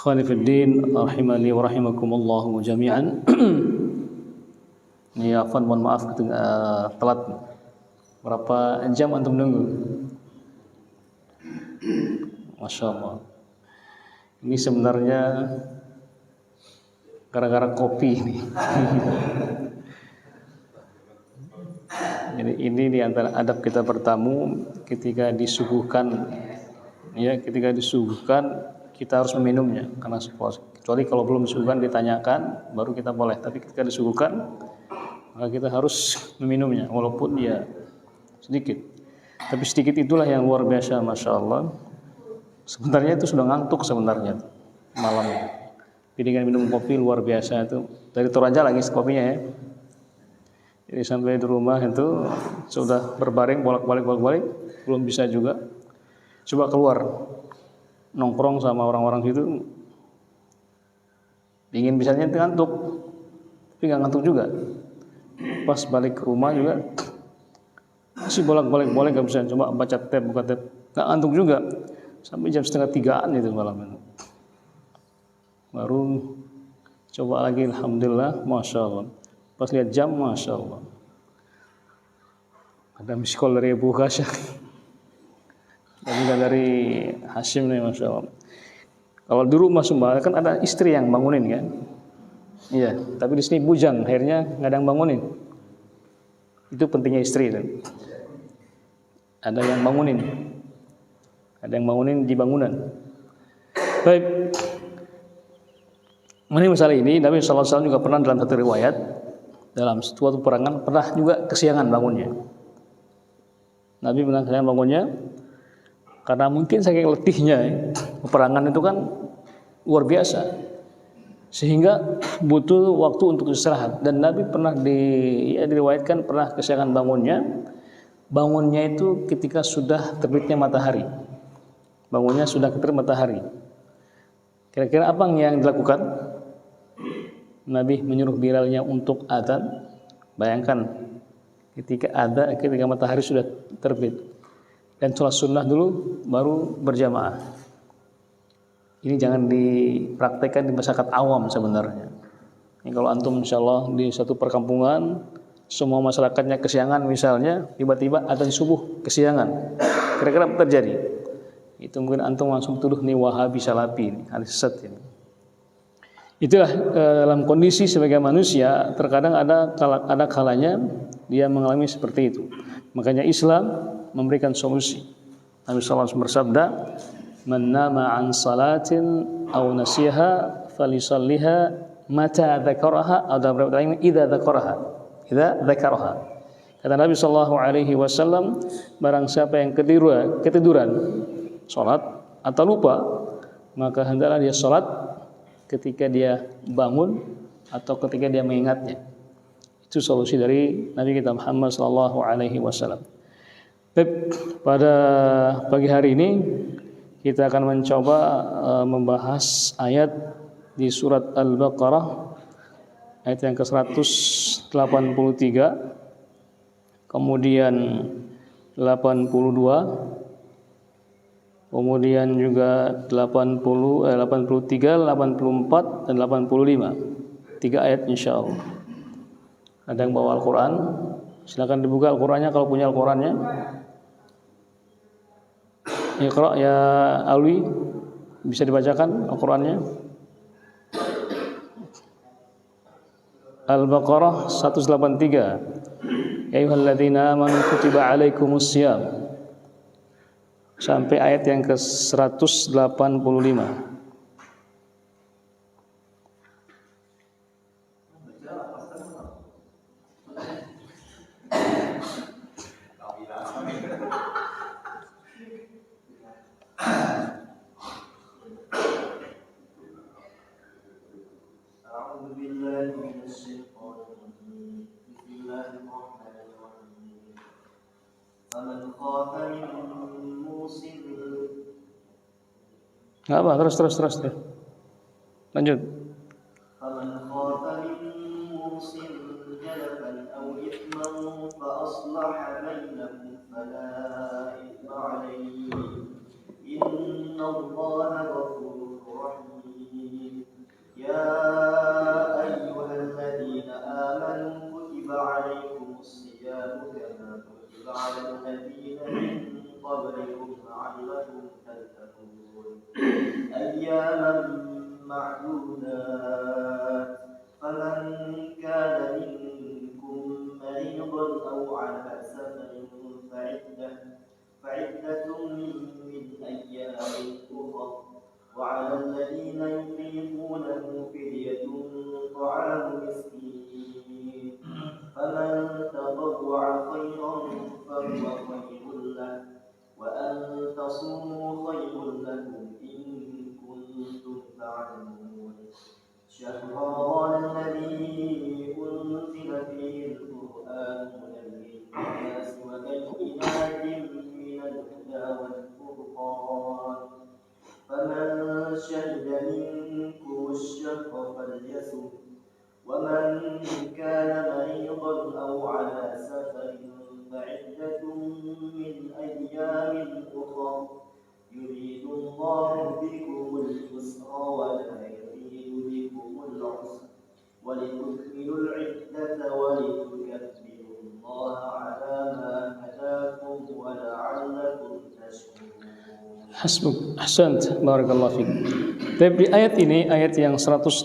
Ikhwani fiddin, rahimani wa rahimakumullahu jami'an. Ini afwan, mohon maaf telat. Berapa jam antum nunggu? Masya Allah. Ini sebenarnya gara-gara kopi ini. Jadi ini di antara adab kita bertamu ketika disuguhkan, ya, ketika disuguhkan kita harus meminumnya, karena kecuali kalau belum disuguhkan ditanyakan baru kita boleh, tapi ketika disuguhkan maka kita harus meminumnya walaupun dia sedikit. Tapi sedikit itulah yang luar biasa, masya Allah. Sebenarnya itu sudah ngantuk sebenarnya malam. Tapi dengan minum kopi luar biasa itu. Dari Toraja lagi kopinya ya. Jadi sampai di rumah itu sudah berbaring bolak-balik belum bisa juga. Coba keluar nongkrong sama orang-orang situ, ingin bisanya ngantuk, tapi nggak ngantuk juga. Pas balik ke rumah juga masih bolak-balik nggak bisa. Coba baca tab, buka tab, nggak ngantuk juga sampai jam 2:30 itu malam itu. Baru coba lagi, alhamdulillah, masya Allah. Pas lihat jam, masya Allah, ada miss call dari Abu Khasyak. Dan juga dari Hashim nih, masya Allah. Kalau di rumah Sumba kan ada istri yang bangunin kan, iya. Tapi di sini bujang, akhirnya nggak ada yang bangunin. Itu pentingnya istri kan. Ada yang bangunin di bangunan. Baik. Ini masalah ini Nabi SAW juga pernah dalam satu riwayat, dalam suatu peperangan pernah juga kesiangan bangunnya. Nabi pernah kesiangan bangunnya. Karena mungkin saking letihnya, peperangan itu kan luar biasa, sehingga butuh waktu untuk istirahat. Dan Nabi pernah diriwayatkan pernah kesiangan bangunnya itu ketika sudah terbitnya matahari. Bangunnya sudah terbit matahari. Kira-kira apa yang dilakukan? Nabi menyuruh Bilalnya untuk adzan. Bayangkan ketika matahari sudah terbit. Dan sholat sunnah dulu baru berjamaah. Ini jangan dipraktekkan di masyarakat awam sebenarnya. Ini kalau antum insyaallah di satu perkampungan, semua masyarakatnya kesiangan misalnya, tiba-tiba adzan subuh kesiangan, kira-kira apa terjadi? Itu mungkin antum langsung tuduh nih Wahabi Salafi, ahli sesat ini. Itulah dalam kondisi sebagai manusia terkadang ada kalanya dia mengalami seperti itu. Makanya Islam memberikan solusi. Nabi SAW bersabda, "Man nama an salatin aw nasiha falisalliha mata dzakaraha aw idza dzakaraha." Kata Nabi SAW, barang siapa yang ketiduran salat atau lupa, maka hendaklah dia salat ketika dia bangun atau ketika dia mengingatnya. Itu solusi dari Nabi kita Muhammad SAW. Pada pagi hari ini kita akan mencoba membahas ayat di surat Al-Baqarah, ayat yang ke-183, kemudian 82, kemudian juga 83, 84 dan 85. 3 ayat insyaallah. Ada yang bawa Al-Quran? Silakan dibuka Al-Qurannya kalau punya Al-Qurannya. Iqra ya Alwi, bisa dibacakan Al-Qurannya. Al-Baqarah 183. Ya ayyuhalladzina amanu kutiba alaikumussyam, sampai ayat yang ke-185. Nggak apa, terus. Lanjut. أياما معدودات فمن كان منكم مريضا أو على سفر فعدة من أيام أخر وعلى الذين يطيقونه فدية طعام مسكين فمن تطوع خيرا فهو خير له وأن تصوموا خير لكم إن كنتم تعلمون شهر رمضان الذي أنزل فيه القرآن هدى للناس وبينات من الهدى والفرقان فمن شهد منكم الشهر فليصم ومن كان مريضا أو على سفر فعدة من أيام أخر يريد الله بكم اليسر ولا يريد بكم العسر ولتكملوا العدة ولتكبروا الله على ما هداكم ولعلكم تشكرون. Hasbuk, ahsant, barakallahu fiik. Tapi di ayat ini, ayat yang 183,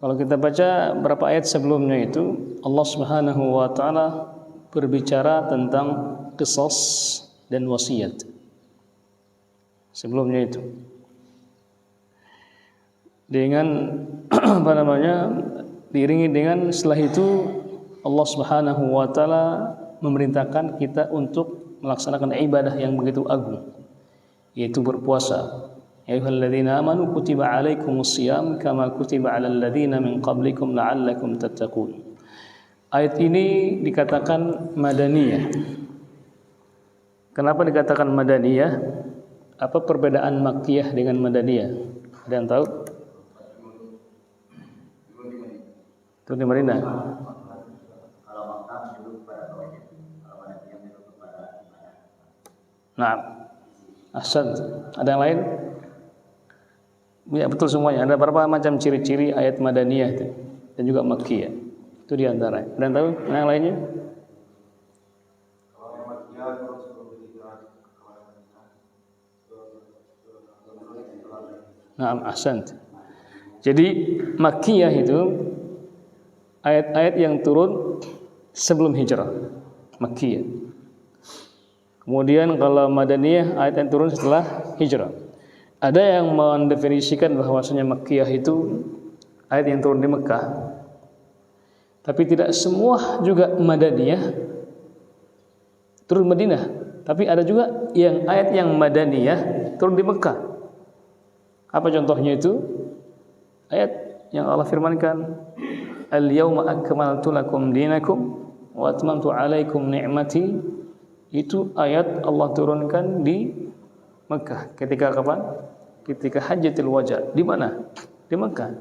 kalau kita baca berapa ayat sebelumnya itu, Allah Subhanahu wa taala berbicara tentang qisas dan wasiat. Sebelumnya itu dengan diiringi dengan setelah itu Allah Subhanahu wa taala memerintahkan kita untuk melaksanakan ibadah yang begitu agung, yaitu berpuasa. Ya ayyuhalladzina amanu kutiba alaikumusiyam kama kutiba alal ladzina min qablikum la'allakum tattaqun. Ayat ini dikatakan madaniyah. Kenapa dikatakan madaniyah? Apa perbedaan makkiyah dengan madaniyah? Ada yang tahu? Itu di Madinah. Nah, ahsan. Ada yang lain? Ya, betul semuanya. Ada berapa macam ciri-ciri ayat madaniyah itu dan juga makkiyah. Itu di antara. Ada yang tahu? Nah, yang lainnya? Nah, ahsan. Jadi makkiyah itu ayat-ayat yang turun sebelum hijrah. Makkiyah. Kemudian kalau madaniyah ayat yang turun setelah hijrah. Ada yang mendefinisikan bahwasanya makkiyah itu ayat yang turun di Mekah. Tapi tidak semua juga madaniyah turun Madinah. Tapi ada juga yang ayat yang madaniyah turun di Mekah. Apa contohnya itu? Ayat yang Allah firmankan, "Al-yauma akmaltu lakum dinakum wa atmamtu 'alaikum ni'mati." Itu ayat Allah turunkan di Mekah. Ketika kapan? Ketika Hajjatul Wada. Di mana? Di Mekah.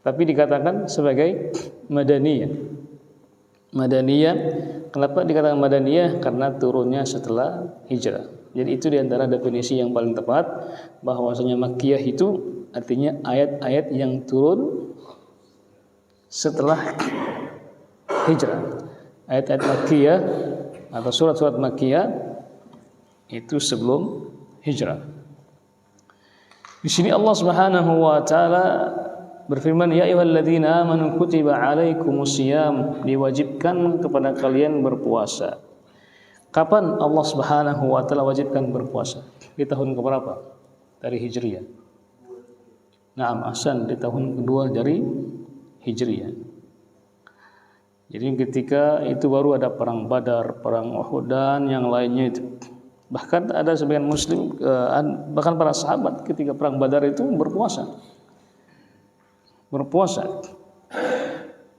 Tapi dikatakan sebagai madaniyah. Madaniyah. Kenapa dikatakan madaniyah? Karena turunnya setelah hijrah. Jadi itu diantara definisi yang paling tepat, bahwasanya makkiyah itu artinya ayat-ayat yang turun setelah hijrah. Ayat-ayat makkiyah atau surat-surat makkiyah itu sebelum hijrah. Di sini Allah Subhanahu wa taala berfirman, ya ayyuhalladzina amanu kutiba alaikumusiyam, diwajibkan kepada kalian berpuasa. Kapan Allah Subhanahu wa taala wajibkan berpuasa? Di tahun keberapa? Dari Hijriyah. Naam, ahsan, di tahun kedua dari Hijriyah. Jadi ketika itu baru ada perang Badar, perang Uhud dan yang lainnya itu. Bahkan ada sebagian muslim, bahkan para sahabat ketika perang Badar itu berpuasa.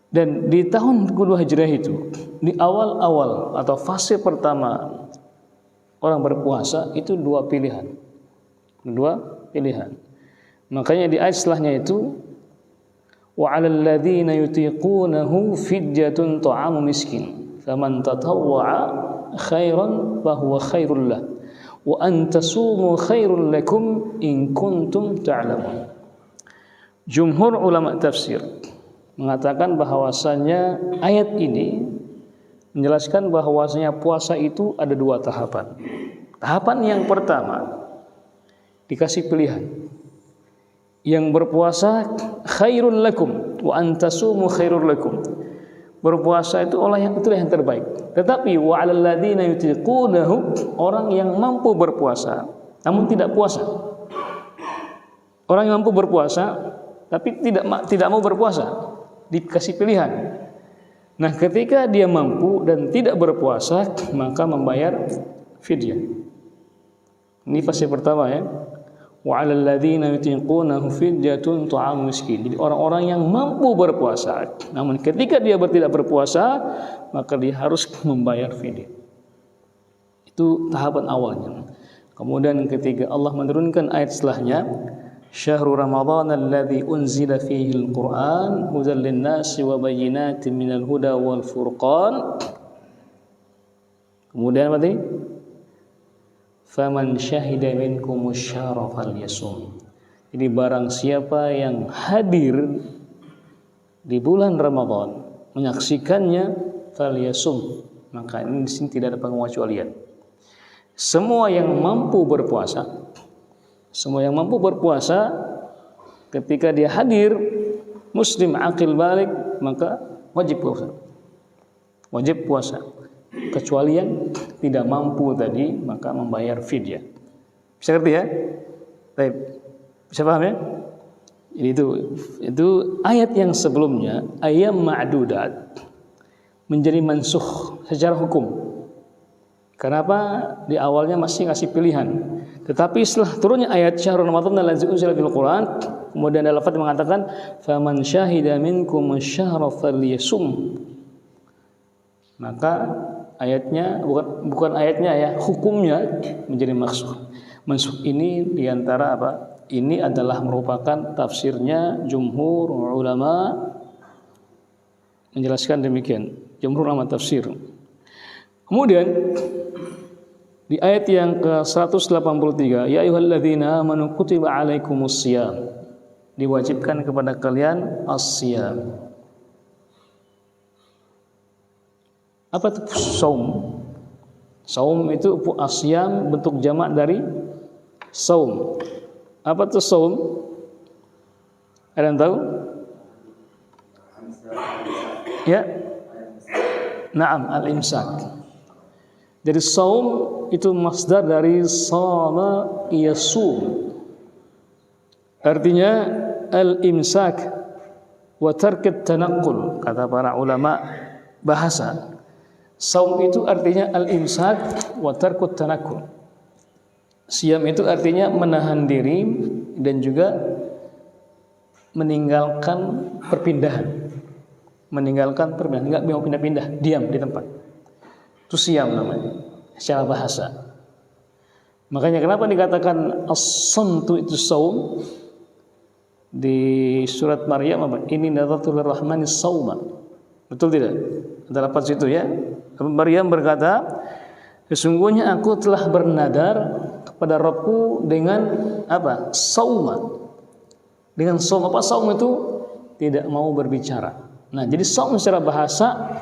Dan di tahun kedua Hijriah itu, di awal-awal atau fase pertama orang berpuasa itu dua pilihan. Makanya di ayat setelahnya itu, wa 'alal ladzina yutiqunahu fidyatun ta'amu miskin faman tatawwa'a khairan fahuwa khairul lah wa an tasumu khairul lakum in kuntum ta'lamun. Jumhur ulama tafsir mengatakan bahwasanya ayat ini menjelaskan bahwasanya puasa itu ada dua tahapan. Tahapan yang pertama dikasih pilihan. Yang berpuasa khairul lakum wa antasumu khairul lakum. Berpuasa itu itulah yang terbaik. Tetapi wa 'alal ladzina yutiqunahu, orang yang mampu berpuasa namun tidak puasa. Orang yang mampu berpuasa tapi tidak mau berpuasa, dikasih pilihan. Nah, ketika dia mampu dan tidak berpuasa, maka membayar fidyah. Ini fase pertama ya. Wa 'alal ladzina yutiqunahu fidyatun ta'am miskin. Jadi orang-orang yang mampu berpuasa, namun ketika dia tidak berpuasa, maka dia harus membayar fidyah. Itu tahapan awalnya. Kemudian yang ketiga, Allah menurunkan ayat setelahnya, Syahrul Ramadan alladzi unzila fihi al-Qur'an hudan lin-nasi wa bayyinatin minal huda wal furqan. Kemudian apa tadi? Faman syahida minkumus syahra falyasum. Jadi barang siapa yang hadir di bulan Ramadan menyaksikannya, falyasum, maka ini di sini tidak ada pengecualian. Semua yang mampu berpuasa, ketika dia hadir muslim aqil balik, maka wajib puasa. Kecuali yang tidak mampu tadi, maka membayar fidyah. Bisa ngerti ya? Baik. Bisa paham ya? Jadi itu ayat yang sebelumnya, ayat ma'dudat, menjadi mansukh secara hukum. Kenapa? Di awalnya masih ngasih pilihan. Tetapi setelah turunnya ayat Syahrul Ramadan allazi unzila fil Qur'an, kemudian ada lafaz mengatakan faman syahida minkum asyhara falyasum. Maka ayatnya bukan ayatnya ya, hukumnya menjadi mansukh. Mansukh ini diantara apa? Ini adalah merupakan tafsirnya jumhur ulama menjelaskan demikian. Jumhur ulama tafsir. Kemudian di ayat yang ke-183, ya ayyuhalladzina amanu kutiba alaikumus shiyam, diwajibkan kepada kalian as-shiyam. Apa itu saum? Saum itu as-shiyam bentuk jamak dari saum. Apa itu saum? Ada yang tahu? Ya. Naam, al-imsak. Jadi saum itu masdar dari sama yasum. Artinya al-imsak wa tarkut tanaqqul, kata para ulama bahasa. Saum itu artinya al-imsak wa tarkut tanaqqul. Siam itu artinya menahan diri dan juga meninggalkan perpindahan. Enggak mau pindah-pindah, diam di tempat. Itu siam namanya secara bahasa. Makanya kenapa dikatakan as-samtu itu saum? Di surat Maryam apa? Ini nadartu lirrahmani sauma. Betul tidak? Ada lafaz itu ya. Maryam berkata, sesungguhnya aku telah bernadar kepada Rabbku dengan apa? Sauma. Dengan saum. Apa saum itu? Tidak mau berbicara. Nah, jadi saum secara bahasa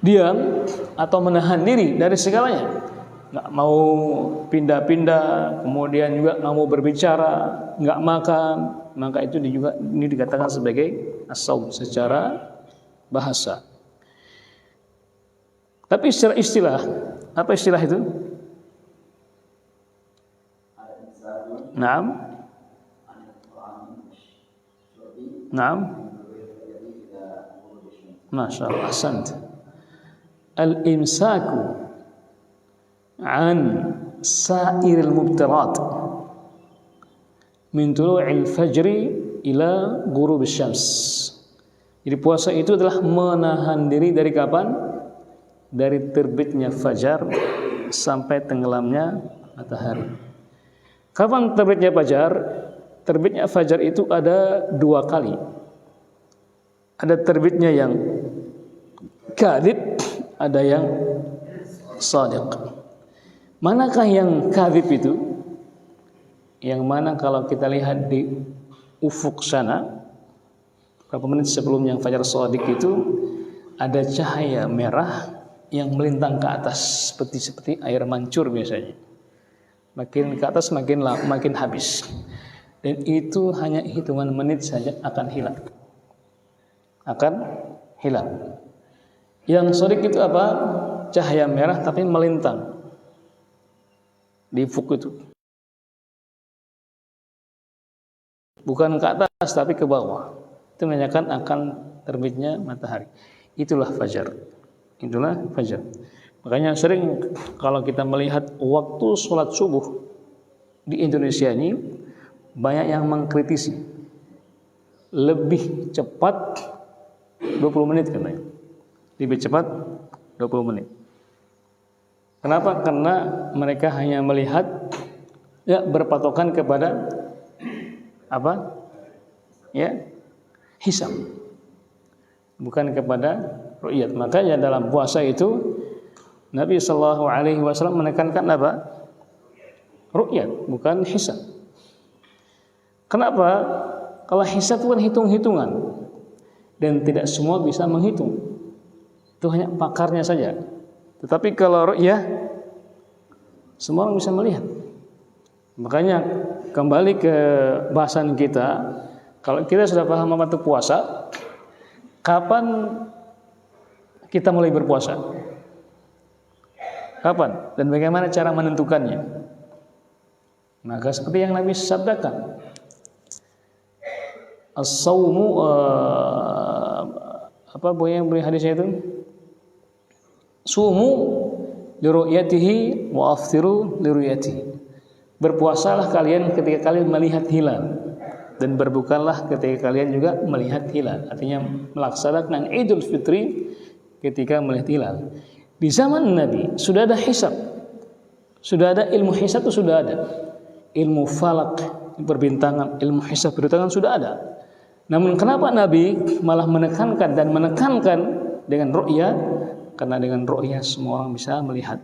diam atau menahan diri dari segalanya, nggak mau pindah-pindah, kemudian juga nggak mau berbicara, nggak makan, maka itu juga ini dikatakan sebagai as-saum secara bahasa. Tapi secara istilah, apa istilah itu? Naam. Masya Allah, ahsant. Al-imsaku an sa'iril mubtirat min tulu'il fajri ila ghurubis syams. Jadi puasa itu adalah menahan diri dari kapan? Dari terbitnya fajar sampai tenggelamnya matahari. Kapan terbitnya fajar? Terbitnya fajar itu ada dua kali. Ada terbitnya yang kadhib, ada yang shadiq. Manakah yang kadhib itu? Yang mana kalau kita lihat di ufuk sana, berapa menit sebelum yang fajar shadiq itu ada cahaya merah yang melintang ke atas seperti air mancur biasanya. Makin ke atas makin habis. Dan itu hanya hitungan menit saja akan hilang. Akan hilang. Yang sodik itu apa? Cahaya merah tapi melintang di ufuk itu. Bukan ke atas tapi ke bawah. Itu menandakan akan terbitnya matahari. Itulah fajar. Itulah fajar. Makanya sering kalau kita melihat waktu sholat subuh di Indonesia ini, banyak yang mengkritisi lebih cepat 20 menit katanya. Lebih cepat 20 menit. Kenapa? Karena mereka hanya melihat, ya, berpatokan kepada apa? Ya, hisab. Bukan kepada ru'yat. Makanya dalam puasa itu Nabi sallallahu alaihi wasallam menekankan apa? Ru'yat, bukan hisab. Kenapa? Kalau hisab itu kan hitung-hitungan dan tidak semua bisa menghitung. Itu hanya pakarnya saja. Tetapi kalau ru'yah semua orang bisa melihat. Makanya kembali ke bahasan kita, kalau kita sudah paham apa itu puasa, kapan kita mulai berpuasa? Kapan? Dan bagaimana cara menentukannya? Maka seperti yang Nabi sabdakan, as-sawmu apa yang beri hadisnya itu? Sumu li ru'yatihi wa aftiru li ru'yatihi. Berpuasalah kalian ketika kalian melihat hilal dan berbukalah ketika kalian juga melihat hilal. Artinya melaksanakan Idul Fitri ketika melihat hilal. Di zaman Nabi sudah ada hisab. Sudah ada ilmu hisab itu sudah ada. Ilmu falak, perbintangan, ilmu hisab perbintangan sudah ada. Namun kenapa Nabi malah menekankan dengan ru'yah? Karena dengan ru'yah semua orang bisa melihat.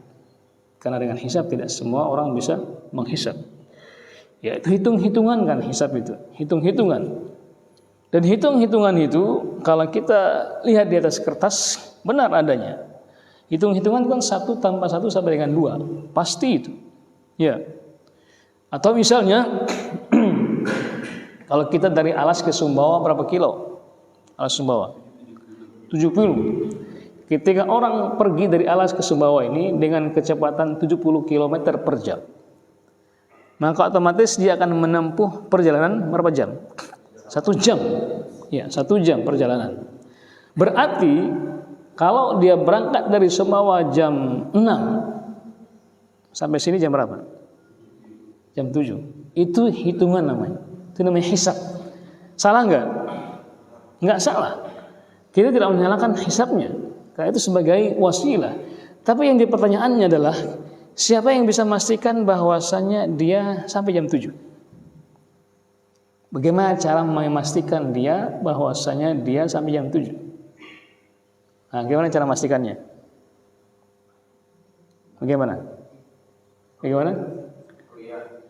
Karena dengan hisab tidak semua orang bisa menghisab. Ya, itu hitung-hitungan kan hisab itu. Hitung-hitungan. Dan hitung-hitungan itu kalau kita lihat di atas kertas benar adanya. Hitung-hitungan kan 1 tambah 1 sampai dengan 2. Pasti itu. Ya. Atau misalnya kalau kita dari Alas ke Sumbawa berapa kilo? Alas Sumbawa 70. Ketika orang pergi dari Alas ke Sumbawa ini dengan kecepatan 70 km per jam, maka otomatis dia akan menempuh perjalanan berapa jam? 1 jam. Ya, 1 jam perjalanan. Berarti kalau dia berangkat dari Sumbawa jam 6 sampai sini jam berapa? Jam 7. Itu hitungan namanya. Itu namanya hisab. Salah enggak? Enggak salah. Kita tidak menyalahkan hisabnya. Karena itu sebagai wasilah. Tapi yang dipertanyaannya adalah siapa yang bisa memastikan bahwasannya dia sampai jam 7? Bagaimana cara memastikan dia bahwasannya dia sampai jam 7? Nah, bagaimana cara memastikannya? Bagaimana?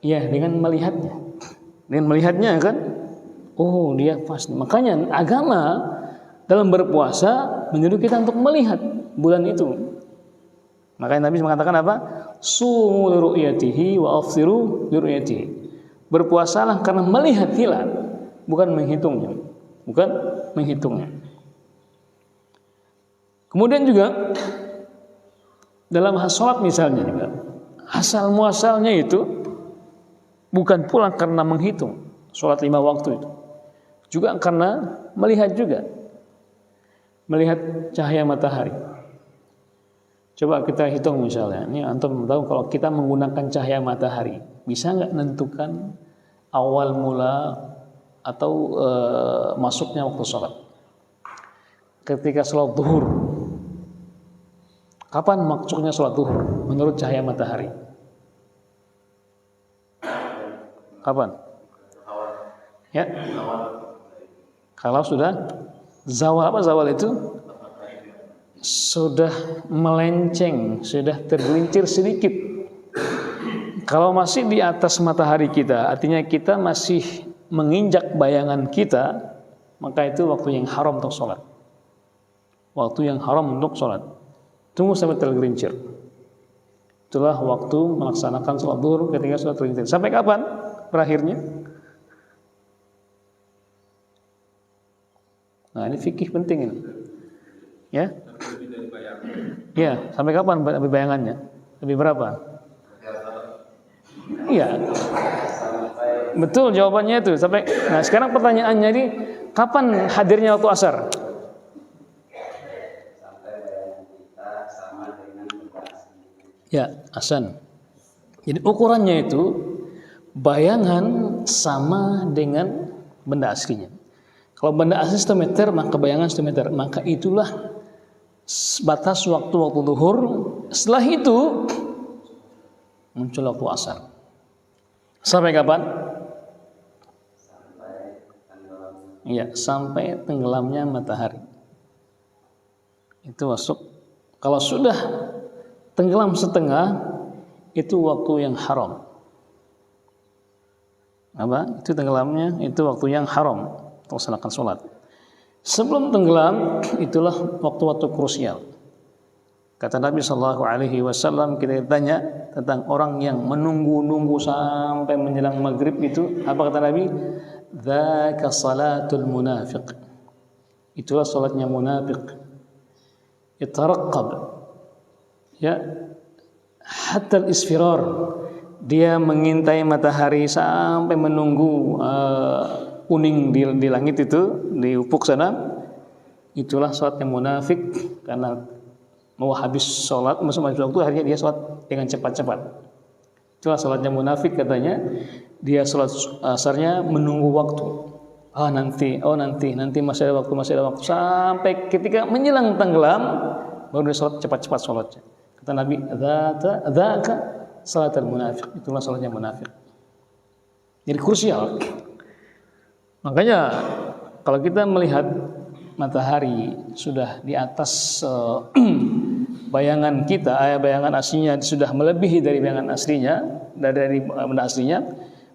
Ya, dengan melihatnya. Dengan melihatnya kan, oh dia pasti. Makanya agama dalam berpuasa menyuruh kita untuk melihat bulan itu. Makanya Nabi mengatakan apa? Sumu li ru'yatihi wa afsiru li ru'yatihi. Berpuasalah karena melihat hilal, bukan menghitungnya. Bukan menghitungnya. Kemudian juga dalam sholat misalnya juga, asal muasalnya itu bukan pula karena menghitung sholat 5 waktu itu, juga karena melihat juga, melihat cahaya matahari. Coba kita hitung misalnya, ini antum tahu kalau kita menggunakan cahaya matahari, bisa nggak menentukan awal mula atau masuknya waktu sholat? Ketika sholat zuhur, kapan maksudnya sholat zuhur menurut cahaya matahari? Kapan? Ya. Kalau sudah zawal, apa zawal itu? Sudah melenceng, sudah tergelincir sedikit. Kalau masih di atas matahari kita, artinya kita masih menginjak bayangan kita, maka itu waktu yang haram untuk sholat. Waktu yang haram untuk sholat. Tunggu sampai tergelincir. Itulah waktu melaksanakan sholat zuhur ketika sholat witir. Sampai kapan berakhirnya? Nah, ini fikih penting ini. Ya? Ya, sampai kapan bayangannya? Lebih berapa? Iya. Betul jawabannya itu sampai. Nah, sekarang pertanyaannya ini kapan hadirnya waktu asar? Ya, Hasan. Jadi ukurannya itu bayangan sama dengan benda aslinya. Kalau benda asli 1 meter, maka bayangan 1 meter. Maka itulah batas waktu zuhur. Setelah itu muncul waktu asar. Sampai kapan? Iya, sampai tenggelamnya matahari. Itu masuk. Kalau sudah tenggelam setengah, itu waktu yang haram. Apa? Itu tenggelamnya, itu waktu yang haram untuk melaksanakan sholat. Sebelum tenggelam, itulah waktu-waktu krusial. Kata Nabi SAW, kita ditanya tentang orang yang menunggu-nunggu sampai menjelang maghrib itu, apa kata Nabi? Dzaka salatul munafiq. Itulah salatnya munafik. Yataraqqab. Ya, hatta al-isfirar. Dia mengintai matahari sampai menunggu kuning di langit itu, di ufuk sana. Itulah salatnya munafik, karena mau habis sholat, masuk waktu, akhirnya dia sholat dengan cepat-cepat. Itulah sholatnya munafik katanya. Dia sholat asarnya menunggu waktu. Nanti masih ada waktu, sampai ketika menjelang tenggelam baru dia sholat cepat-cepat sholatnya. Kata Nabi, dzaka salatul munafik. Itulah sholatnya munafik. Jadi krusial. Makanya kalau kita melihat matahari sudah di atas bayangan kita, bayangan aslinya sudah melebihi dari bayangan aslinya, dari benda aslinya,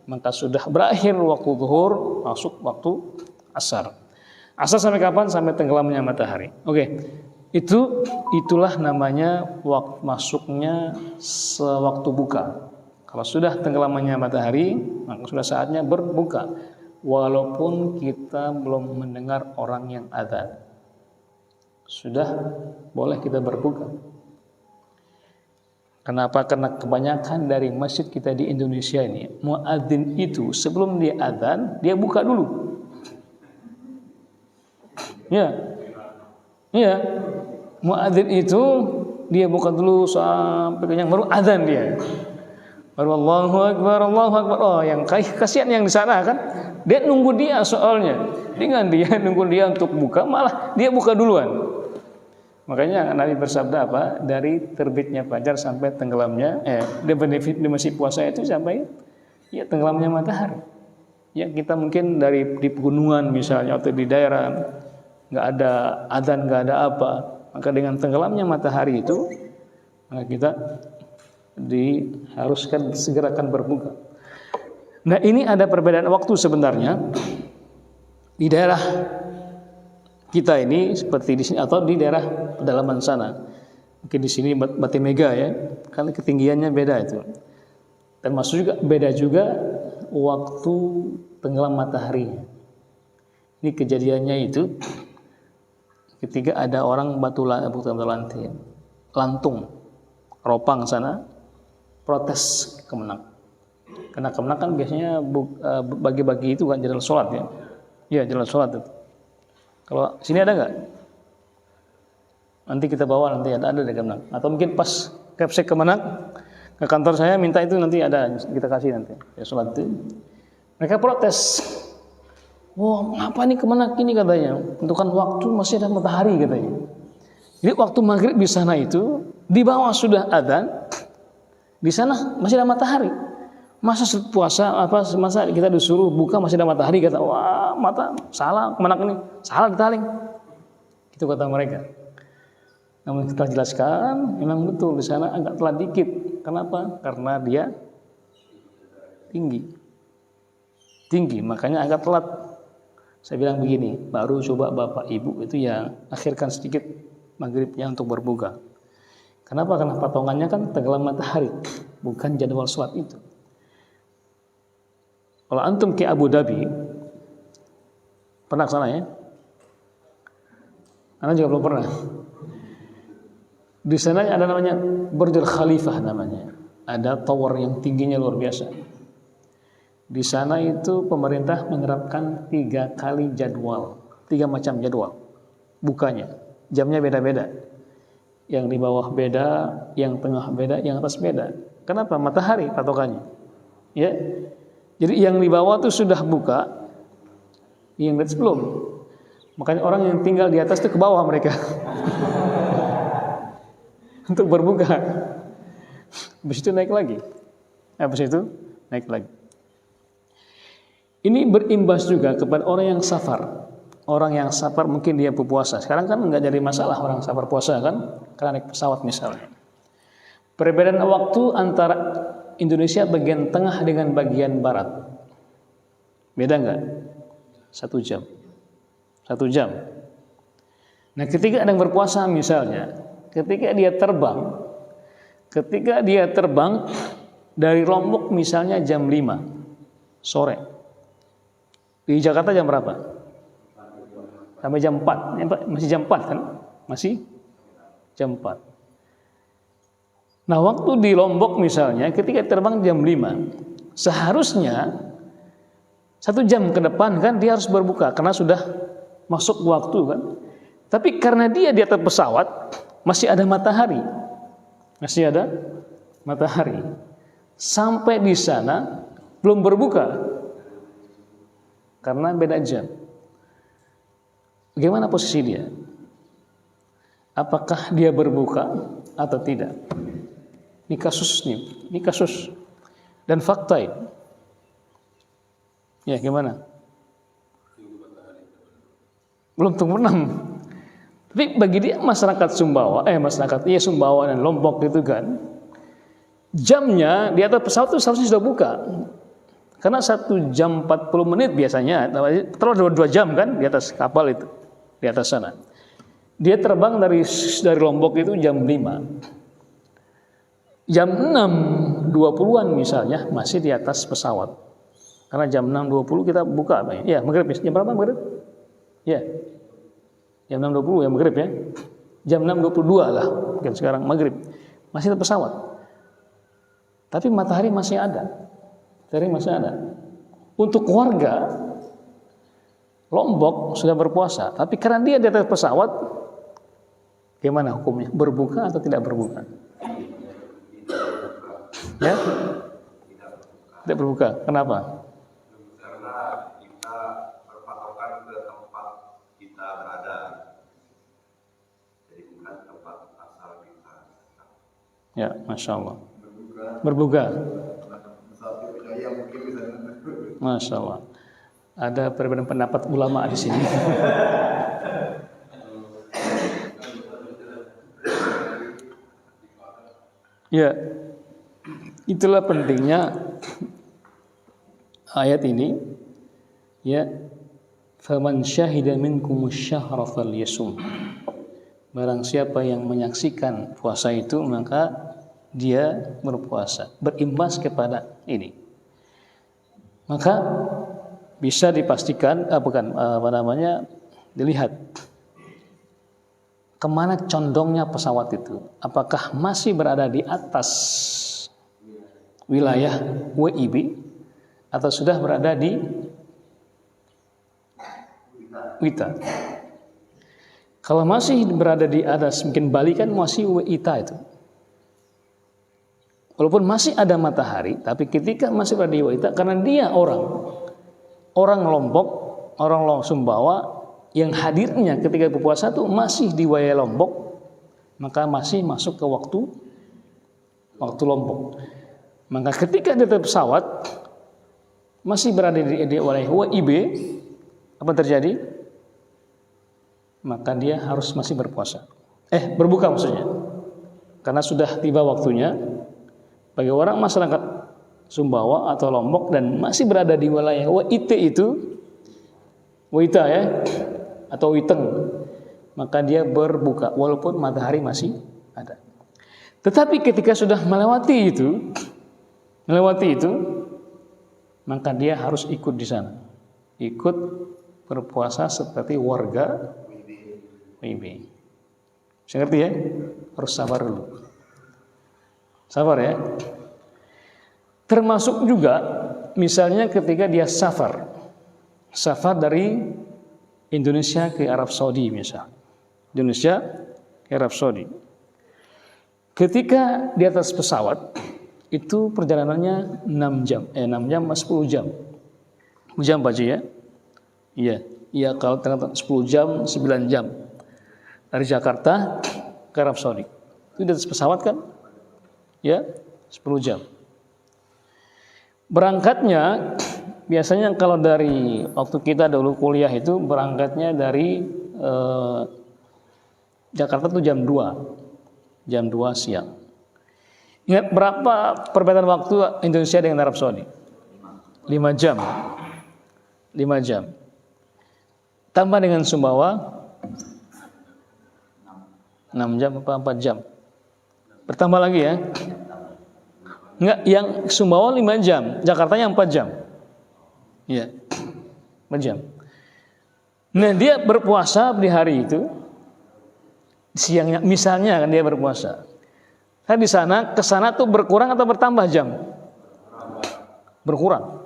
maka sudah berakhir waktu zuhur, masuk waktu asar. Asar sampai kapan? Sampai tenggelamnya matahari. Oke. Itulah namanya waktu masuknya sewaktu buka. Kalau sudah tenggelamnya matahari, maka sudah saatnya berbuka. Walaupun kita belum mendengar orang yang adzan, sudah boleh kita berbuka. Kenapa? Karena kebanyakan dari masjid kita di Indonesia ini, muadzin itu sebelum dia adzan, dia buka dulu. Ya, muadzin itu dia buka dulu sampai kenyang, baru adzan dia. Baru Allahu Akbar. Oh, yang kasihan yang di sana kan, dia nunggu dia soalnya. Dengan dia nunggu dia untuk buka, malah dia buka duluan. Makanya Nabi bersabda apa? Dari terbitnya fajar sampai tenggelamnya, benefit di masih puasa itu sampai ya tenggelamnya matahari. Ya kita mungkin di pegunungan misalnya atau di daerah nggak ada adzan, nggak ada apa, maka dengan tenggelamnya matahari itu, maka kita diharuskan segerakan berbuka. Nah, ini ada perbedaan waktu sebenarnya di daerah kita ini seperti di sini atau di daerah pedalaman sana. Mungkin di sini Batimega ya, kan ketinggiannya beda itu. Termasuk juga beda juga waktu tenggelam matahari. Ini kejadiannya itu ketika ada orang batu lantung Ropang sana protes Kemenang. Karena Kemenang kan biasanya bagi-bagi itu kan jadwal sholat ya. Iya, jadwal sholat itu. Kalau sini ada nggak? Nanti kita bawa, nanti ada di Kemenang. Atau mungkin pas Kepsek Kemenang ke kantor saya minta itu, nanti ada, kita kasih nanti ya sholat itu. Mereka protes. Wah, mengapa nih Kemenang ini katanya? Tentukan waktu masih ada matahari katanya. Jadi waktu maghrib di sana itu di bawah sudah adzan, di sana masih ada matahari. Masa puasa masa kita disuruh buka masih ada matahari, kata wah salah Kemenang ini, salah ditaling. Itu kata mereka. Namun kita jelaskan memang betul di sana agak telat dikit. Kenapa? Karena dia tinggi, makanya agak telat. Saya bilang begini, baru coba Bapak Ibu itu yang akhirkan sedikit maghribnya untuk berbuka. Kenapa? Karena patongannya kan tenggelam matahari, bukan jadwal sholat itu. Kalau antum ke Abu Dhabi, pernah ke sana ya? Anda juga belum pernah. Di sana ada namanya Burj Khalifah namanya. Ada tower yang tingginya luar biasa. Di sana itu pemerintah menerapkan 3 kali jadwal, 3 macam jadwal bukanya. Jamnya beda-beda. Yang di bawah beda, yang tengah beda, yang atas beda. Kenapa? Matahari patokannya. Ya. Jadi yang di bawah itu sudah buka, yang di atas belum. Makanya orang yang tinggal di atas itu ke bawah mereka untuk berbuka. Habis itu naik lagi. Habis itu naik lagi. Ini berimbas juga kepada orang yang safar. Orang yang safar mungkin dia berpuasa. Sekarang kan nggak jadi masalah orang safar puasa kan, karena naik pesawat misalnya. Perbedaan waktu antara Indonesia bagian tengah dengan bagian barat beda nggak? 1 jam. 1 jam. Nah, ketika ada yang berpuasa misalnya, ketika dia terbang dari Lombok misalnya jam 5 sore. Di Jakarta jam berapa? Sampai jam 4. Masih jam 4 kan? Masih jam 4. Nah, waktu di Lombok misalnya ketika terbang jam 5, seharusnya 1 jam ke depan kan dia harus berbuka karena sudah masuk waktu kan. Tapi karena dia di atas pesawat masih ada matahari. Masih ada matahari. Sampai di sana belum berbuka. Karena beda jam. Bagaimana posisi dia? Apakah dia berbuka atau tidak? Ini kasus dan fakta ini. Ya, gimana? Belum terbenam. Tapi bagi dia masyarakat Sumbawa dan Lombok itu kan, jamnya di atas pesawat itu seharusnya sudah buka. Karena 1 jam 40 menit biasanya, terlalu 2 jam kan di atas kapal itu, di atas sana. Dia terbang dari Lombok itu jam 5. Jam 6.20-an misalnya masih di atas pesawat. Karena jam 6.20 kita buka. Ya, maghrib. Jam berapa maghrib? Ya. Jam 6.20 ya maghrib ya. Jam 6.22 lah. Mungkin sekarang maghrib. Masih di pesawat. Tapi matahari masih ada. Untuk warga Lombok sudah berpuasa. Tapi karena dia di atas pesawat, gimana hukumnya? Berbuka atau tidak berbuka? Ya? Tidak berbuka. Kenapa? Karena kita berpatokan ke tempat kita berada, jadi bukan tempat asal kita. Ya, Masya Allah. Berbuka. Masya Allah. Ada perbedaan pendapat ulama di sini. Ya, itulah pentingnya ayat ini. Ya, faman syahida minkumus syahra falyasum. Barang siapa yang menyaksikan puasa itu maka dia berpuasa. Berimbas kepada ini. Maka bisa dipastikan dilihat kemana condongnya pesawat itu. Apakah masih berada di atas wilayah WIB atau sudah berada di WITA. Kalau masih berada di atas, mungkin Bali kan masih WITA itu. Walaupun masih ada matahari, tapi ketika masih berada di WITA, karena dia orang Lombok, orang Sumbawa yang hadirnya ketika berpuasa itu masih di wilayah Lombok, maka masih masuk ke waktu Lombok. Maka ketika dia pesawat masih berada di wilayah WIB, apa terjadi? Maka dia harus masih berbuka maksudnya. Karena sudah tiba waktunya. Bagi orang masyarakat Sumbawa atau Lombok dan masih berada di wilayah WITA ya, atau Witeng, maka dia berbuka walaupun matahari masih ada. Tetapi ketika sudah melewati itu, maka dia harus ikut di sana. Ikut berpuasa seperti warga WIB. Bisa ngerti ya? Harus sabar dulu. Sabar ya. Termasuk juga misalnya ketika dia safar dari Indonesia ke Arab Saudi misal. Indonesia ke Arab Saudi. Ketika di atas pesawat itu perjalanannya 6 jam, 10 jam. 10 jam Pak Haji ya? Iya kalau ternyata 10 jam, 9 jam. Dari Jakarta ke Arab Saudi. Itu di atas pesawat kan? Ya, 10 jam. Berangkatnya biasanya kalau dari waktu kita dulu kuliah itu berangkatnya dari Jakarta tuh jam 2 siang. Ingat berapa perbedaan waktu Indonesia dengan Arab Saudi? 5 jam. 5 jam. Tambah dengan Sumbawa 6 jam apa 4 jam? Bertambah lagi ya. Enggak, yang Sumbawa 5 jam, Jakartanya 4 jam. Iya. 4 jam. Nah, dia berpuasa di hari itu. Siangnya misalnya kan dia berpuasa. Nah, di sana ke sana tuh berkurang atau bertambah jam? Berkurang.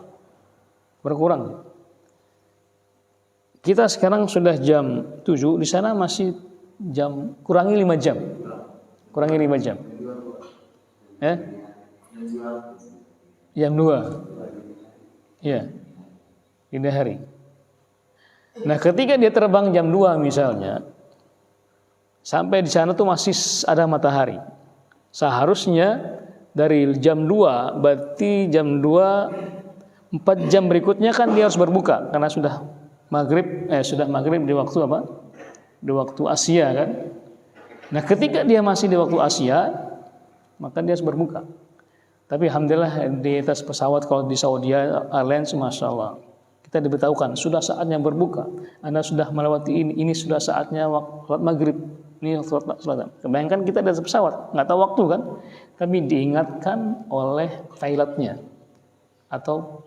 Kita sekarang sudah jam 7, di sana masih kurangi 5 jam. Ya? Jam 2. Ya. Dini hari. Nah, ketika dia terbang jam 2 misalnya, sampai di sana tuh masih ada matahari. Seharusnya dari jam 2, berarti jam 2 4 jam berikutnya kan dia harus berbuka karena sudah maghrib di waktu apa? Di waktu Asia kan. Nah, ketika dia masih di waktu Asia, maka dia harus berbuka. Tapi alhamdulillah di atas pesawat kalau di Saudi Airlines, masya Allah, kita diberitahukan sudah saatnya berbuka. Anda sudah melewati ini sudah saatnya waktu maghrib. Ini sholat. Kebayangkan kita di atas pesawat, nggak tahu waktu kan? Tapi diingatkan oleh pilotnya atau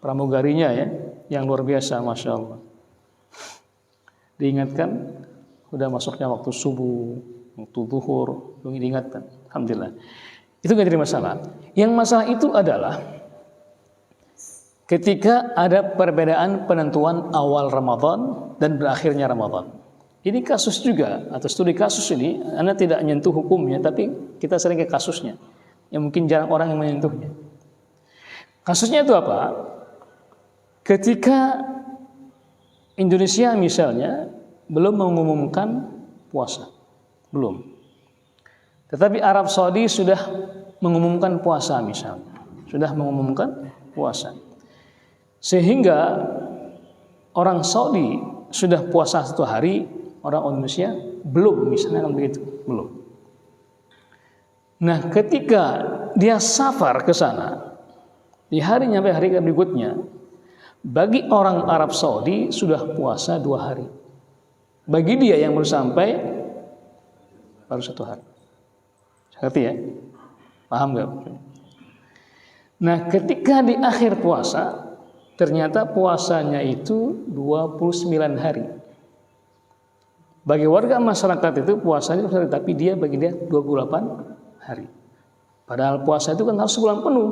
pramugarinya ya, yang luar biasa, masya Allah. Diingatkan, sudah masuknya waktu subuh, waktu zuhur, diingatkan. Alhamdulillah. Itu nggak jadi masalah. Yang masalah itu adalah ketika ada perbedaan penentuan awal Ramadan dan berakhirnya Ramadan. Ini kasus juga, atau studi kasus ini, Anda tidak menyentuh hukumnya, tapi kita sering ke kasusnya, yang mungkin jarang orang yang menyentuhnya. Kasusnya itu apa? Ketika Indonesia misalnya belum mengumumkan puasa, belum. Tetapi Arab Saudi sudah mengumumkan puasa misalnya, sudah mengumumkan puasa. Sehingga orang Saudi sudah puasa 1 hari, orang Indonesia belum, misalnya kan begitu, belum. Nah, ketika dia safar ke sana, di hari sampai hari berikutnya, bagi orang Arab Saudi sudah puasa 2 hari. Bagi dia yang baru sampai baru 1 hari. Ngerti ya? Paham gak? Nah, ketika di akhir puasa, ternyata puasanya itu 29 hari. Bagi warga masyarakat itu puasanya tapi bagi dia 28 hari. Padahal puasa itu kan harus sebulan penuh.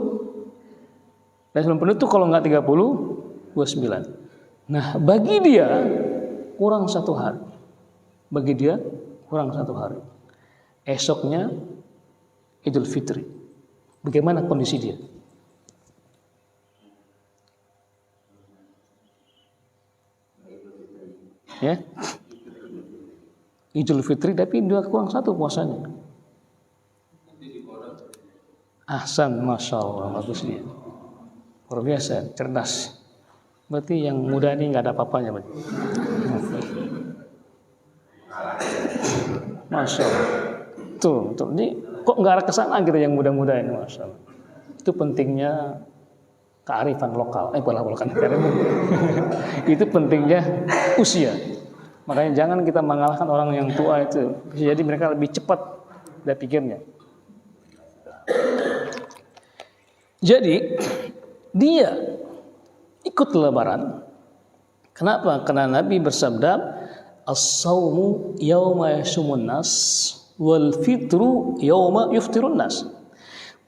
Dan sebulan penuh itu kalau nggak 30, 29. Nah, bagi dia kurang 1 hari. Bagi dia kurang 1 hari. Esoknya Idul Fitri. Bagaimana kondisi dia? Ya, Idul Fitri tapi dia kurang 1 puasanya. Ahsan, masya Allah, bagus dia. Luar biasa, cerdas. Berarti yang muda ini nggak ada apa-apanya, masya Allah. Tuh, ini kok nggak arah ke sana gitu yang muda-muda ini, masya Allah. Itu pentingnya kearifan lokal, bukan itu pentingnya usia. Makanya jangan kita mengalahkan orang yang tua itu. Jadi mereka lebih cepat dia pikirnya. Jadi dia ikut lebaran. Kenapa? Karena Nabi bersabda, as-saumu yauma yasumun nas wal fitru yauma yuftirun nas.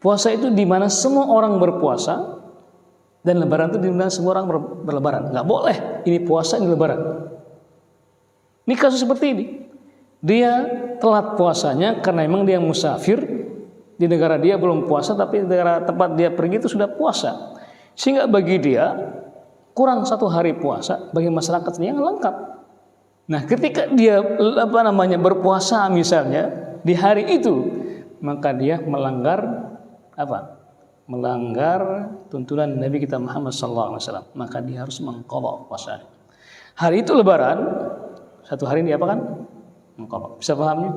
Puasa itu di mana semua orang berpuasa, dan lebaran itu di mana semua orang berlebaran. Nggak boleh ini puasa, ini lebaran. Ini kasus seperti ini. Dia telat puasanya karena memang dia musafir, di negara dia belum puasa, tapi di negara tempat dia pergi itu sudah puasa. Sehingga bagi dia kurang 1 hari puasa, bagi masyarakat yang lengkap. Nah, ketika dia berpuasa misalnya di hari itu, maka dia melanggar melanggar tuntunan Nabi kita Muhammad SAW. Maka dia harus mengqadha puasa. Hari itu lebaran, 1 hari ini apa kan? Mengqadha. Bisa pahamnya?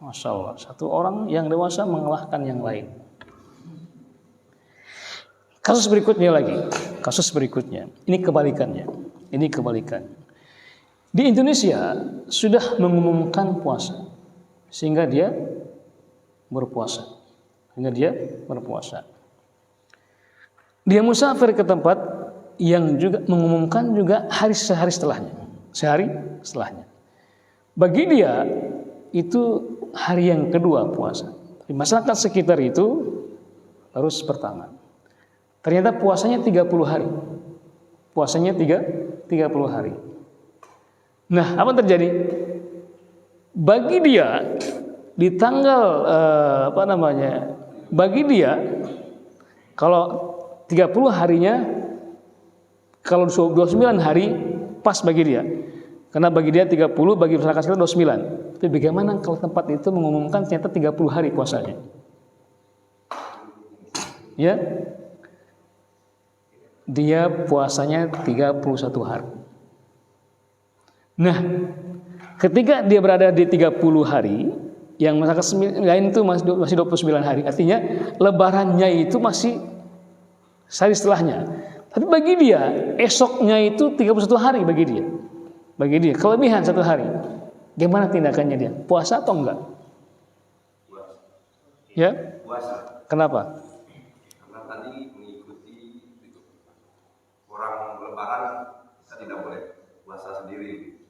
Masya Allah, satu orang yang dewasa mengalahkan yang lain. Kasus berikutnya lagi, kasus berikutnya. Ini kebalikannya. Di Indonesia sudah mengumumkan puasa, sehingga dia berpuasa. Dia musafir ke tempat yang juga mengumumkan juga sehari setelahnya. Bagi dia itu hari yang kedua puasa. Di masyarakat sekitar itu harus pertama. Ternyata puasanya 30 hari. Puasanya 30 hari. Nah, apa terjadi? Bagi dia di tanggal bagi dia kalau 30 harinya, kalau 29 hari pas bagi dia. Karena bagi dia 30, bagi masyarakat sekitar 29. Tapi bagaimana kalau tempat itu mengumumkan ternyata 30 hari puasanya? Ya. Dia puasanya 31 hari. Nah, ketika dia berada di 30 hari, yang masyarakat lain itu masih 29 hari. Artinya lebarannya itu masih sehari setelahnya. Tapi bagi dia, esoknya itu 31 hari bagi dia. Bagi dia, kelebihan 1 hari. Gimana tindakannya dia? Puasa atau enggak? Puasa. Ya? Puasa. Kenapa? Karena tadi mengikuti orang lebaran, kita tidak boleh puasa sendiri.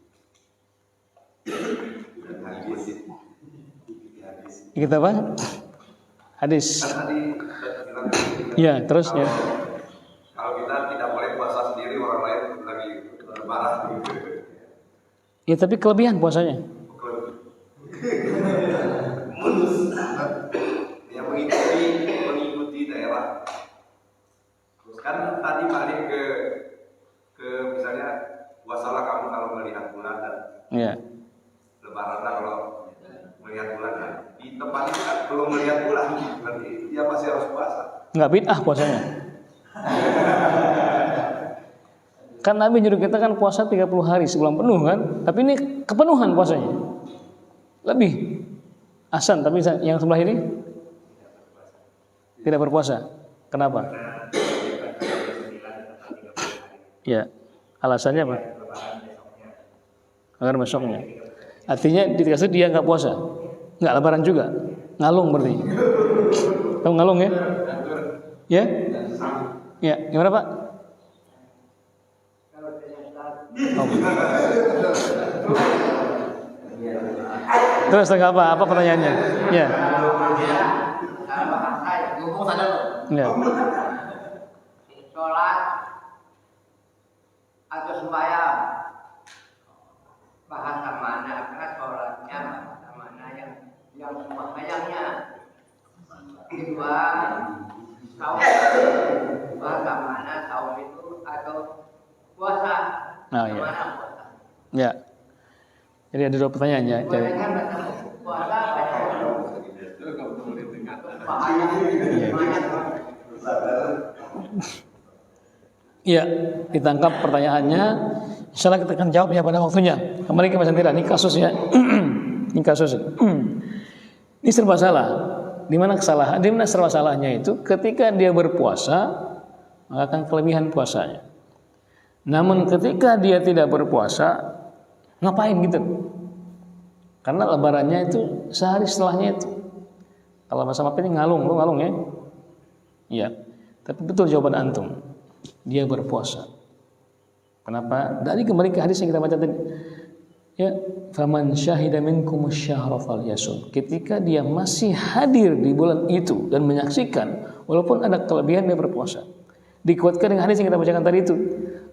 Dan hadis. Kita apa? Hadis. Kan tadi bilang Ya, terus ya. Kalau kita tidak boleh puasa sendiri, orang lain lagi lebaran. Ya, tapi kelebihan puasanya. Munus. Yang mengikuti daerah. Kan tadi balik ke misalnya puasalah kamu kalau melihat bulan dan Ya. lebaranlah kalau melihat bulan. Di tempat itu kan belum melihat bulan, berarti dia masih harus puasa. Nggak bid'ah puasanya. Kan Nabi nyuruh kita kan puasa 30 hari sebelum penuh kan. Tapi ini kepenuhan puasanya. Lebih. Hasan, tapi yang sebelah ini tidak berpuasa. Kenapa? Ya. Alasannya apa? Agar besoknya. Artinya dikasih dia nggak puasa. Nggak lebaran juga. Ngalung berarti. Tahu ngalung ya? Ya? Ya, gimana Pak? Oh. Terus apa? Apa pertanyaannya? Ya. Ya. Sholat atau sembahyang bahasa mana? Karena sholatnya bahasa mana yang sembahyangnya. Kedua, saum bahasa mana saum itu atau puasa? Oh, iya. Mana puasa? Ya. Jadi ada 2 pertanyaan ya. Jadi, Puasa bahasa ya, ditangkap pertanyaannya. Insyaallah kita akan jawab ya pada waktunya. Kembali ke Mas Antira, ini kasusnya. Ini kasus. Ini serba salah. Di mana kesalahan? Di mana serba salahnya itu ketika dia berpuasa, maka akan kelebihan puasanya. Namun ketika dia tidak berpuasa, ngapain gitu? Karena lebarannya itu sehari setelahnya itu. Kalau masa ini ngalung ya. Iya. Tapi betul jawaban antum. Dia berpuasa. Kenapa? Dari kembali ke hadis yang kita baca tadi. Ya, faman syahida minkum asy-syahra falyasum. Ketika dia masih hadir di bulan itu dan menyaksikan, walaupun ada kelebihan dia berpuasa. Dikuatkan dengan hadis yang kita bacakan tadi itu.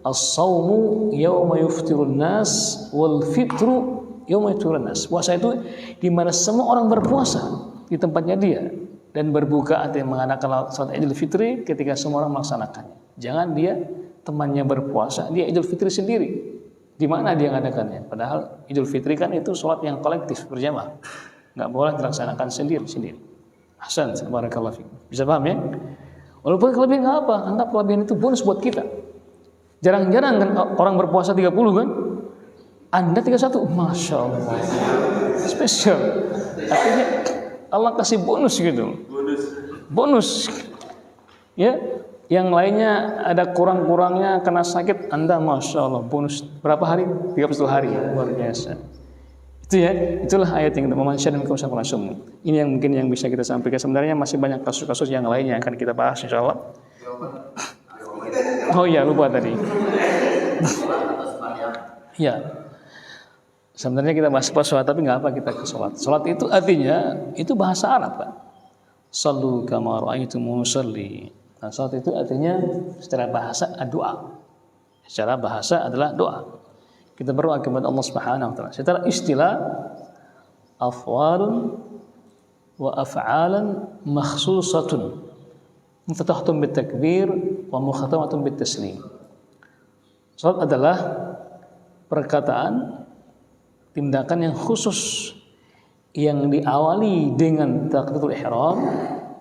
As-saumu yauma yuftirun nas wal fitru yauma yuftirun nas. Puasa itu di mana semua orang berpuasa di tempatnya dia dan berbuka artinya mengadakan salat Idul Fitri ketika semua orang melaksanakannya. Jangan dia temannya berpuasa, dia Idul Fitri sendiri. Di mana dia mengadakannya? Padahal Idul Fitri kan itu salat yang kolektif berjamaah. Enggak boleh dilaksanakan sendiri-sendiri. Hasan, barakallahu fiik. Bisa paham ya? Walaupun kelebihan enggak apa, anggap kelebihan itu bonus buat kita. Jarang-jarang kan orang berpuasa 30 kan? Anda 31, Masya Allah. Spesial. Artinya Allah kasih bonus gitu. Bonus. Ya, yang lainnya ada kurang-kurangnya kena sakit, Anda Masya Allah bonus berapa hari? 31 hari. Luar biasa. Itu ya, itulah ayat yang kita memansyar dan kausa langsung. Ini yang mungkin yang bisa kita sampaikan. Sebenarnya masih banyak kasus-kasus yang lainnya yang akan kita bahas insya Allah. Oh iya, lupa tadi. Ya. Sebenarnya kita bahas sholat, tapi nggak apa kita ke sholat. Sholat itu artinya, itu bahasa Arab Pak. Sallu kama ra'aitumuni usolli. Nah, sholat itu artinya secara bahasa doa. Secara bahasa adalah doa. Kita berdoa kepada Allah Subhanahu wa taala. Secara istilah af'alun wa af'alan makhsusatun. Muftatahatun bitakbir wa mukhatamatun bitaslim. Sholat adalah perkataan, tindakan yang khusus yang diawali dengan takbiratul ihram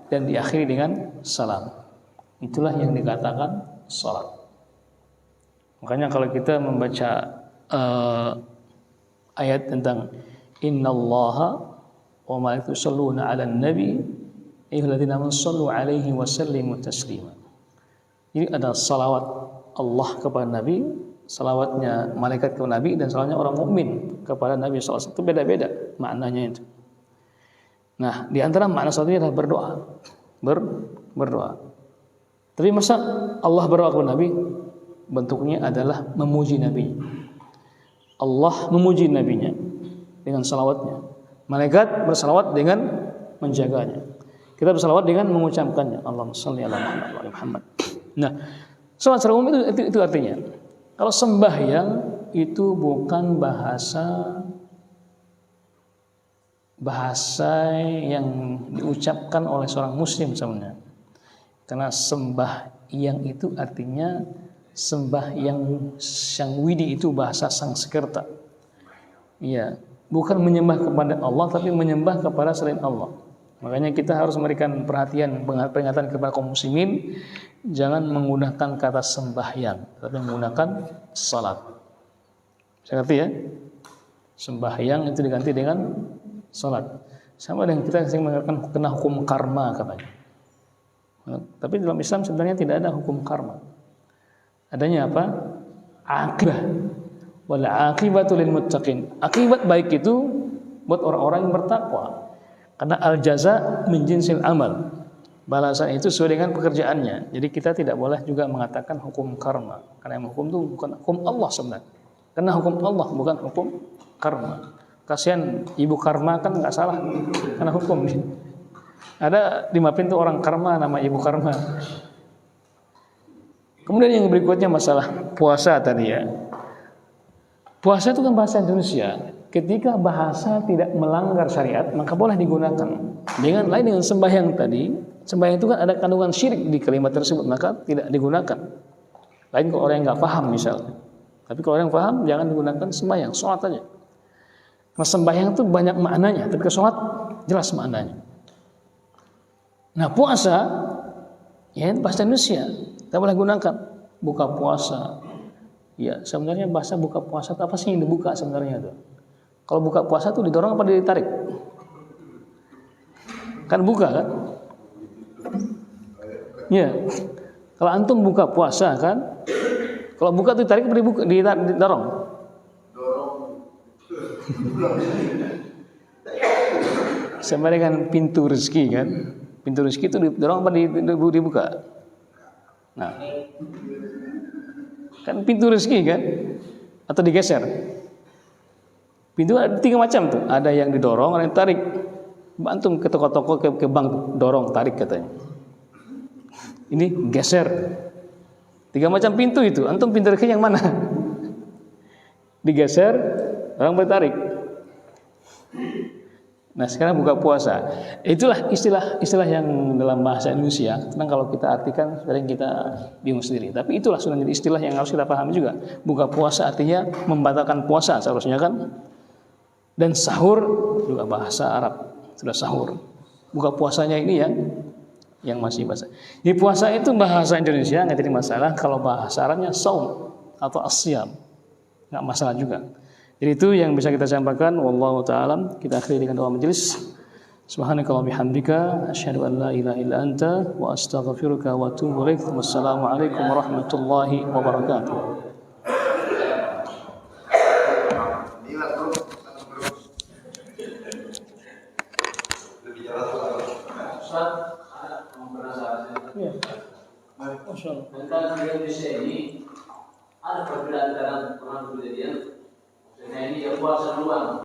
dan diakhiri dengan salam. Itulah yang dikatakan salat. Makanya kalau kita membaca ayat tentang innallaha wa malaikatahu yusholluna 'alan nabi ayyuhalladzina amanu shallu 'alaihi wa sallimu taslima. Jadi ada salawat Allah kepada Nabi, salawatnya malaikat kepada Nabi, dan salawatnya orang mukmin kepada Nabi SAW. Itu beda-beda maknanya itu. Nah, di antara makna salat ini adalah berdoa. Berdoa. Tapi masa Allah berdoa kepada Nabi? Bentuknya adalah memuji Nabi. Allah memuji Nabinya dengan salawatnya. Malaikat bersalawat dengan menjaganya. Kita bersalawat dengan mengucapkannya. Allahumma shalli ala Muhammad wa ala Muhammad. Nah, salat secara umum itu artinya. Kalau sembahyang itu bukan bahasa yang diucapkan oleh seorang muslim sebenarnya. Karena sembahyang itu artinya sembahyang Sangwidi itu bahasa Sanskerta. Iya, bukan menyembah kepada Allah tapi menyembah kepada selain Allah. Makanya kita harus memberikan perhatian, peringatan kepada kaum muslimin, jangan menggunakan kata sembahyang, tapi menggunakan salat. Saya ngerti ya? Sembahyang itu diganti dengan salat. Sama dengan kita sering mengatakan kena hukum karma katanya. Tapi dalam Islam sebenarnya tidak ada hukum karma. Adanya apa? Akibah. Wal akibatu lil muttaqin. Akibat baik itu buat orang-orang yang bertakwa. Karena al jaza min jinsil amal. Balasan itu sesuai dengan pekerjaannya. Jadi kita tidak boleh juga mengatakan hukum karma. Karena yang hukum itu bukan hukum Allah sebenarnya. Karena hukum Allah bukan hukum karma. Kasihan ibu karma kan nggak salah karena hukum. Ada di Mapin tuh orang karma nama ibu karma. Kemudian yang berikutnya masalah puasa tadi ya. Puasa itu kan bahasa Indonesia. Ketika bahasa tidak melanggar syariat, maka boleh digunakan. Dengan lain dengan sembahyang tadi, sembahyang itu kan ada kandungan syirik di kalimat tersebut, maka tidak digunakan. Lain kalau orang yang nggak paham misalnya. Tapi kalau orang yang paham, jangan digunakan sembahyang, sholat aja. Karena sembahyang itu banyak maknanya, tapi ke sholat jelas maknanya. Nah puasa, ya bahasa Indonesia. Kita boleh gunakan buka puasa. Ya, sebenarnya bahasa buka puasa itu apa sih yang dibuka sebenarnya itu? Kalau buka puasa itu didorong apa ditarik? Kan buka kan? Ya. Kalau antum buka puasa kan? Kalau buka itu ditarik apa didorong? Sama dengan pintu rezeki kan? Pintu rezeki itu didorong apa dibuka? Nah, kan pintu rezeki kan, atau digeser. Pintu ada 3 macam tuh, ada yang didorong, ada yang tarik. Antum ke toko-toko ke bank dorong tarik katanya. Ini geser. 3 macam pintu itu. Antum pintu rezeki yang mana? Digeser, orang bertarik. Nah sekarang buka puasa, itulah istilah yang dalam bahasa Indonesia. Karena kalau kita artikan sering kita bingung sendiri. Tapi itulah sebenarnya istilah yang harus kita pahami juga. Buka puasa artinya membatalkan puasa seharusnya kan. Dan sahur juga bahasa Arab, sudah sahur. Buka puasanya ini yang masih bahasa. Di puasa itu bahasa Indonesia nggak jadi masalah. Kalau bahasa Arabnya saum atau asyam, nggak masalah juga. Jadi itu yang bisa kita sampaikan. Wallahu ta'ala. Kita akhiri dengan doa majelis. Subhanakallahumma bihamdika asyhadu an la ilaha illa anta wa astaghfiruka wa atubu ilaik. Wassalamualaikum warahmatullahi wabarakatuh. Iya. Masya Allah. Tentang di Indonesia ini ada perbedaan dalam orang kejadian. Nah ini yang puasa duluan.